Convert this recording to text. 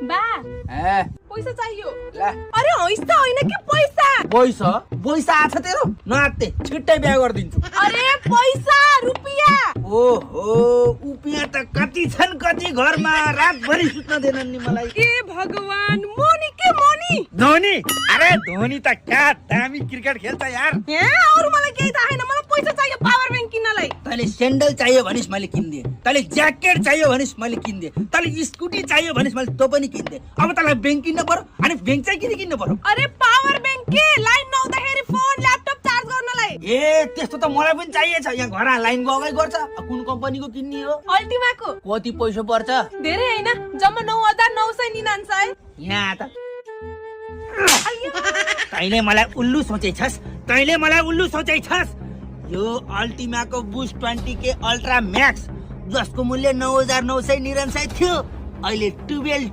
बा ए पैसा चाहियो। ला अरे हैसा होइन कि पैसा। पैसा आछ तेरो नआत्ते छिट्टै बिहा गरिदिन्छु। अरे पैसा रुपियाँ। ओहो उपियाँ त कति छन् कति घरमा रातभरि सुत्न दिएनन् नि मलाई। ए भगवान मोनी के मोनी धोनी अरे धोनी त क्या दामी क्रिकेट खेल्छ यार। यहाँ अरू मलाई केही थाहा छैन मलाई पैसा चाहियो पावर ब्याङ्क किन्नलाई। तैँले सेन्डल चाहियो भनिस् मैले किनिदिएँ, तैँले ज्याकेट चाहियो भनिस् मैले किनिदिएँ, तैँले स्कुटी चाहियो भनिस् मैले त्यो पनि किनिदिएँ। अब तँलाई ब्याङ्क किन्न पर्यो अनि ब्याङ्क चाहिँ किन किन्नु पर्यो? अरे पावर ब्याङ्क के लाइन नहुँदाखेरि फोन ल्यापटप चार्ज गर्नलाई। ए त्यस्तो त मलाई पनि चाहिएछ। यहाँ घर लाइन गएकै गर्छ। कुन कम्पनीको किन्ने हो? अल्टिमाको। कति पैसा पर्छ? धेरै हैन जम्मा 9999 यहाँ त तैँले मलाई उल्लु सोचेछस्। यो अल्टिमाको बुस्ट 20K अल्ट्रा म्याक्स जसको मूल्य 9999 थियो अहिले 12